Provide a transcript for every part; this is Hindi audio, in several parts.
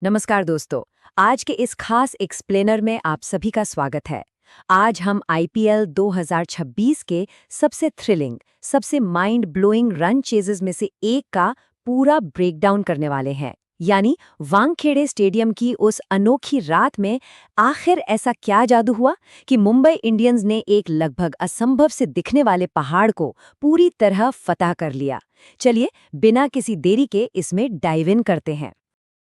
नमस्कार दोस्तों। आज के इस खास एक्सप्लेनर में आप सभी का स्वागत है। आज हम आईपीएल 2026 के सबसे थ्रिलिंग, सबसे माइंड ब्लोइंग रन चेजेस में से एक का पूरा ब्रेकडाउन करने वाले हैं। यानी वानखेड़े स्टेडियम की उस अनोखी रात में आखिर ऐसा क्या जादू हुआ कि मुंबई इंडियंस ने एक लगभग असंभव से दिखने वाले पहाड़ को पूरी तरह फतह कर लिया। चलिए बिना किसी देरी के इसमें डाइव इन करते हैं।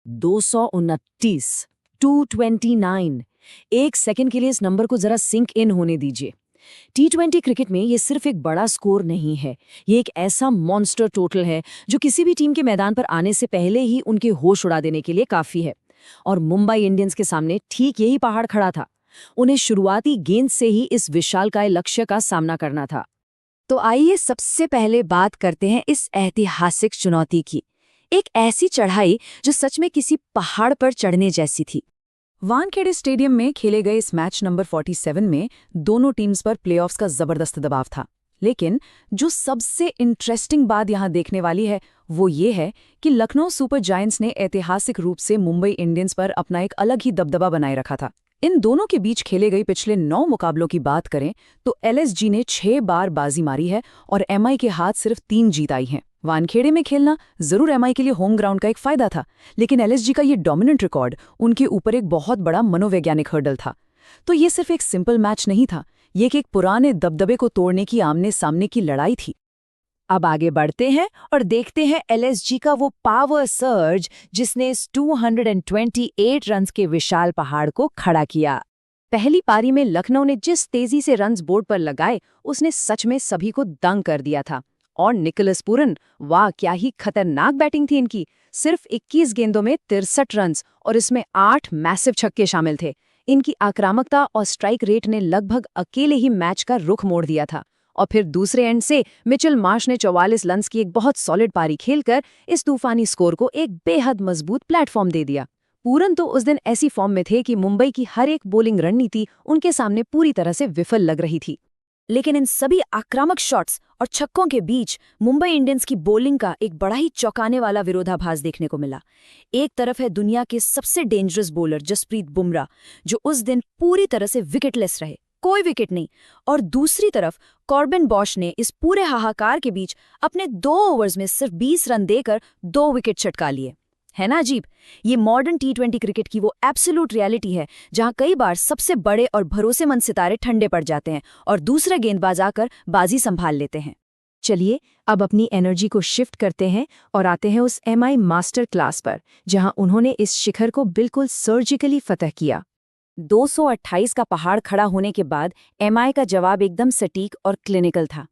229, 229। एक सेकंड के लिए इस नंबर को जरा सिंक इन होने दीजिए। टी20 क्रिकेट में ये सिर्फ एक बड़ा स्कोर नहीं है, ये एक ऐसा मॉन्स्टर टोटल है जो किसी भी टीम के मैदान पर आने से पहले ही उनके होश उड़ा देने के लिए काफी है। और मुंबई इंडियंस के सामने ठीक यही पहाड़ खड़ा था। उन्हें शुरुआती गेंद से ही इस विशालकाय लक्ष्य का सामना करना था। तो आइए सबसे पहले बात करते हैं इस ऐतिहासिक चुनौती की। एक ऐसी चढ़ाई जो सच में किसी पहाड़ पर चढ़ने जैसी थी। वानखेड़े स्टेडियम में खेले गए इस मैच नंबर 47 में दोनों टीम्स पर प्लेऑफ्स का जबरदस्त दबाव था। लेकिन जो सबसे इंटरेस्टिंग बात यहां देखने वाली है वो ये है कि लखनऊ सुपर जायंट्स ने ऐतिहासिक रूप से मुंबई इंडियंस पर अपना एक अलग ही दबदबा बनाए रखा था। इन दोनों के बीच खेले गए पिछले 9 मुकाबलों की बात करें तो एलएसजी ने 6 बार बाजी मारी है और एमआई के हाथ सिर्फ 3 जीत आई हैं। वानखेड़े में खेलना जरूर एमआई के लिए होम ग्राउंड का एक फायदा था, लेकिन एलएसजी का ये डोमिनेंट रिकॉर्ड उनके ऊपर एक बहुत बड़ा मनोवैज्ञानिक हर्डल था। तो ये सिर्फ एक सिंपल मैच नहीं था, ये एक पुराने दबदबे को तोड़ने की आमने सामने की लड़ाई थी। अब आगे बढ़ते हैं और देखते हैं एलएसजी का वो पावर सर्ज जिसने इस 228 रन्स के विशाल पहाड़ को खड़ा किया। पहली पारी में लखनऊ ने जिस तेजी से रन्स बोर्ड पर लगाए उसने सच में सभी को दंग कर दिया था। और निकोलस पूरन, वाह क्या ही खतरनाक बैटिंग थी इनकी। सिर्फ 21 गेंदों में 63 रन्स और इसमें 8 मैसिव छक्के शामिल थे। इनकी आक्रामकता और स्ट्राइक रेट ने लगभग अकेले ही मैच का रुख मोड़ दिया था। और फिर दूसरे एंड से मिचेल मार्श ने 44 रन्स की एक बहुत सॉलिड पारी खेलकर इस तूफानी स्कोर को एक बेहद मजबूत प्लेटफॉर्म दे दिया। पूरन तो उस दिन ऐसी फॉर्म में थे कि मुंबई की हर एक बॉलिंग रणनीति उनके सामने पूरी तरह से विफल लग रही थी। लेकिन इन सभी आक्रामक शॉट्स और छक्कों के बीच मुंबई इंडियंस की बॉलिंग का एक बड़ा ही चौंकाने वाला विरोधाभास देखने को मिला। एक तरफ है दुनिया के सबसे डेंजरस बॉलर जसप्रीत बुमराह, जो उस दिन पूरी तरह से विकेटलेस रहे, कोई विकेट नहीं। और दूसरी तरफ कॉर्बिन बॉश ने इस पूरे हाहाकार के बीच अपने 2 ओवर्स में सिर्फ 20 रन देकर 2 विकेट चटका लिए। है ना अजीब? ये मॉडर्न टी20 क्रिकेट की वो एब्सोल्यूट रियलिटी है जहां कई बार सबसे बड़े और भरोसेमंद सितारे ठंडे पड़ जाते हैं और दूसरे गेंदबाज आकर बाजी संभाल लेते हैं। चलिए अब अपनी एनर्जी को शिफ्ट करते हैं और आते हैं उस एमआई मास्टर क्लास पर, जहां उन्होंने इस शिखर को बिल्कुल सर्जिकली फतह किया। 228 का पहाड़ खड़ा होने के बाद एमआई का जवाब एकदम सटीक और क्लिनिकल था।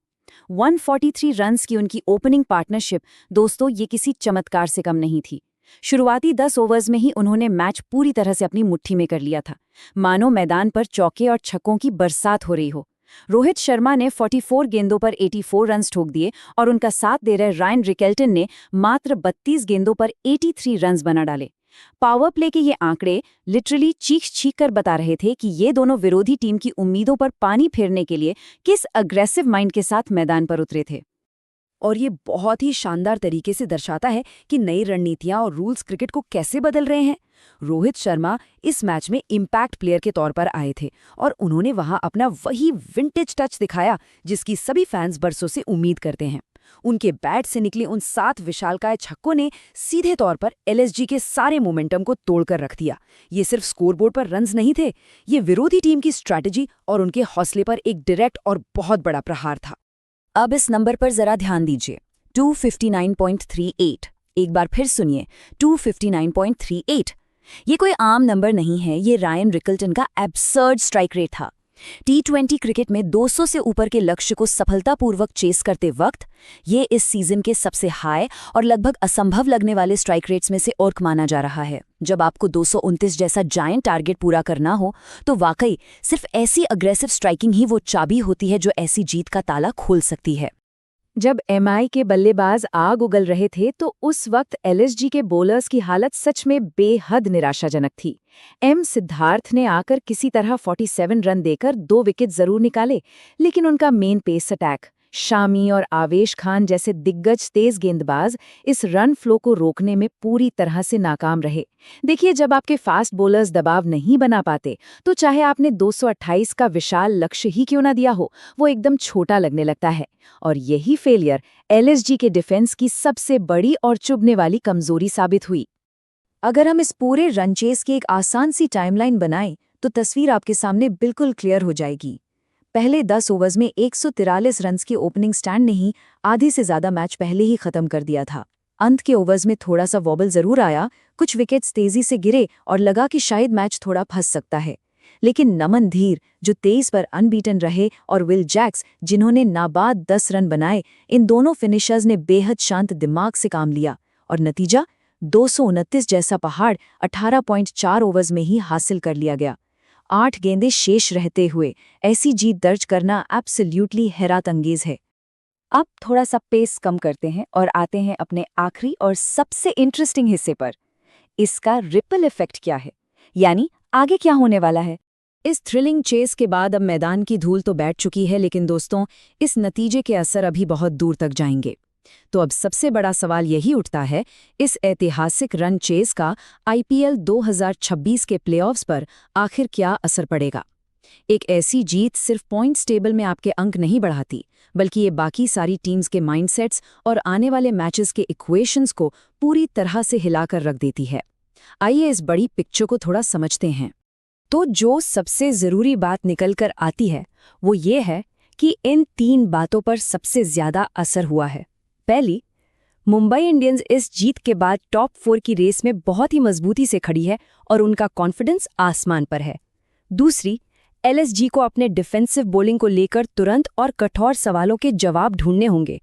143 रन्स की उनकी ओपनिंग पार्टनरशिप, दोस्तों, ये किसी चमत्कार से कम नहीं थी। शुरुआती 10 ओवर्स में ही उन्होंने मैच पूरी तरह से अपनी मुट्ठी में कर लिया था, मानो मैदान पर चौके और छक्कों की बरसात हो रही हो। रोहित शर्मा ने 44 गेंदों पर 84 रन्स ठोक दिए और उनका साथ दे रहे रायन रिकेल्टन ने मात्र 32 गेंदों पर 83 रन्स बना डाले। पावर प्ले के ये आंकड़े लिटरली चीख कर बता रहे थे कि ये दोनों विरोधी टीम की उम्मीदों पर पानी फेरने के लिए किस अग्रेसिव माइंड के साथ मैदान पर उतरे थे। और ये बहुत ही शानदार तरीके से दर्शाता है कि नई रणनीतियां और रूल्स क्रिकेट को कैसे बदल रहे हैं। रोहित शर्मा इस मैच में इम्पैक्ट प्लेयर के तौर पर आए थे और उन्होंने वहां अपना वही विंटेज टच दिखाया जिसकी सभी फैंस बरसों से उम्मीद करते हैं। उनके बैट से निकले उन 7 विशालकाय छक्कों ने सीधे तौर पर एलएसजी के सारे मोमेंटम को तोड़कर रख दिया। ये सिर्फ स्कोरबोर्ड पर रन्स नहीं थे, ये विरोधी टीम की स्ट्रैटेजी और उनके हौसले पर एक डायरेक्ट और बहुत बड़ा प्रहार था। अब इस नंबर पर जरा ध्यान दीजिए, 259.38। एक बार फिर सुनिए, 259.38। ये कोई आम नंबर नहीं है, ये रायन रिकल्टन का एब्सर्ड स्ट्राइक रेट था। टी20 क्रिकेट में 200 से ऊपर के लक्ष्य को सफलतापूर्वक चेस करते वक्त ये इस सीजन के सबसे हाई और लगभग असंभव लगने वाले स्ट्राइक रेट्स में से एक माना जा रहा है। जब आपको 229 जैसा जायंट टारगेट पूरा करना हो तो वाकई सिर्फ ऐसी अग्रेसिव स्ट्राइकिंग ही वो चाबी होती है जो ऐसी जीत का ताला खोल सकती है। जब एमआई के बल्लेबाज आग उगल रहे थे तो उस वक्त एलएसजी के बॉलर्स की हालत सच में बेहद निराशाजनक थी। एम सिद्धार्थ ने आकर किसी तरह 47 रन देकर 2 विकेट जरूर निकाले, लेकिन उनका मेन पेस अटैक शामी और आवेश खान जैसे दिग्गज तेज गेंदबाज इस रन फ्लो को रोकने में पूरी तरह से नाकाम रहे। देखिए, जब आपके फास्ट बॉलर्स दबाव नहीं बना पाते तो चाहे आपने 228 का विशाल लक्ष्य ही क्यों ना दिया हो, वो एकदम छोटा लगने लगता है। और यही फेलियर एलएसजी के डिफेंस की सबसे बड़ी और चुभने वाली कमजोरी साबित हुई। अगर हम इस पूरे रन चेस की एक आसान सी टाइमलाइन बनाएं तो तस्वीर आपके सामने बिल्कुल क्लियर हो जाएगी। पहले 10 ओवर्स में 143 रन्स की ओपनिंग स्टैंड ने ही आधे से ज्यादा मैच पहले ही खत्म कर दिया था। अंत के ओवर्स में थोड़ा सा वॉबल जरूर आया, कुछ विकेट्स तेजी से गिरे और लगा कि शायद मैच थोड़ा फंस सकता है। लेकिन नमन धीर, जो 23 पर अनबीटन रहे, और विल जैक्स, जिन्होंने नाबाद 10 रन बनाए, इन दोनों फिनिशर्स ने बेहद शांत दिमाग से काम लिया और नतीजा 229 जैसा पहाड़ 18.4 ओवर्स में ही हासिल कर लिया गया। 8 गेंदें शेष रहते हुए ऐसी जीत दर्ज करना एब्सोल्यूटली हैरतअंगेज है। अब थोड़ा सा पेस कम करते हैं और आते हैं अपने आखिरी और सबसे इंटरेस्टिंग हिस्से पर। इसका रिपल इफेक्ट क्या है, यानी आगे क्या होने वाला है। इस थ्रिलिंग चेस के बाद अब मैदान की धूल तो बैठ चुकी है, लेकिन दोस्तों, इस नतीजे के असर अभी बहुत दूर तक जाएंगे। तो अब सबसे बड़ा सवाल यही उठता है, इस ऐतिहासिक रन चेस का आईपीएल 2026 के प्लेऑफ्स पर आखिर क्या असर पड़ेगा। एक ऐसी जीत सिर्फ पॉइंट्स टेबल में आपके अंक नहीं बढ़ाती, बल्कि ये बाकी सारी टीम्स के माइंडसेट्स और आने वाले मैचेस के इक्वेशंस को पूरी तरह से हिलाकर रख देती है। आइए इस बड़ी पिक्चर को थोड़ा समझते हैं। तो जो सबसे ज़रूरी बात निकल कर आती है वो ये है कि इन 3 बातों पर सबसे ज़्यादा असर हुआ है। पहली, मुंबई इंडियंस इस जीत के बाद टॉप 4 की रेस में बहुत ही मजबूती से खड़ी है और उनका कॉन्फिडेंस आसमान पर है। दूसरी, एलएसजी को अपने डिफेंसिव बॉलिंग को लेकर तुरंत और कठोर सवालों के जवाब ढूंढने होंगे,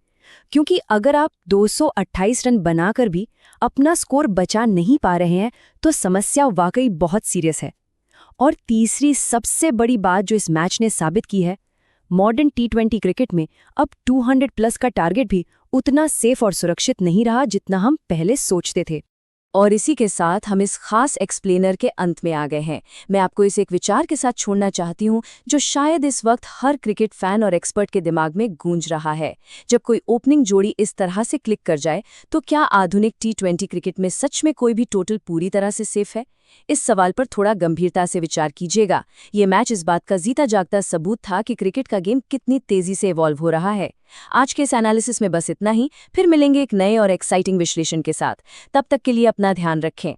क्योंकि अगर आप 228 रन बनाकर भी अपना स्कोर बचा नहीं पा रहे हैं तो समस्या वाकई बहुत सीरियस है। और तीसरी सबसे बड़ी बात जो इस मैच ने साबित की है, मॉडर्न टी20 क्रिकेट में अब 200 प्लस का टारगेट भी उतना सेफ और सुरक्षित नहीं रहा जितना हम पहले सोचते थे। और इसी के साथ हम इस खास एक्सप्लेनर के अंत में आ गए हैं। मैं आपको इस एक विचार के साथ छोड़ना चाहती हूँ जो शायद इस वक्त हर क्रिकेट फैन और एक्सपर्ट के दिमाग में गूंज रहा है। जब कोई ओपनिंग जोड़ी इस तरह से क्लिक कर जाए तो क्या आधुनिक टी20 क्रिकेट में सच में कोई भी टोटल पूरी तरह से सेफ है? इस सवाल पर थोड़ा गंभीरता से विचार कीजिएगा। ये मैच इस बात का जीता जागता सबूत था कि क्रिकेट का गेम कितनी तेजी से इवॉल्व हो रहा है। आज के इस एनालिसिस में बस इतना ही, फिर मिलेंगे एक नए और एक्साइटिंग विश्लेषण के साथ। तब तक के लिए अपना ध्यान रखें।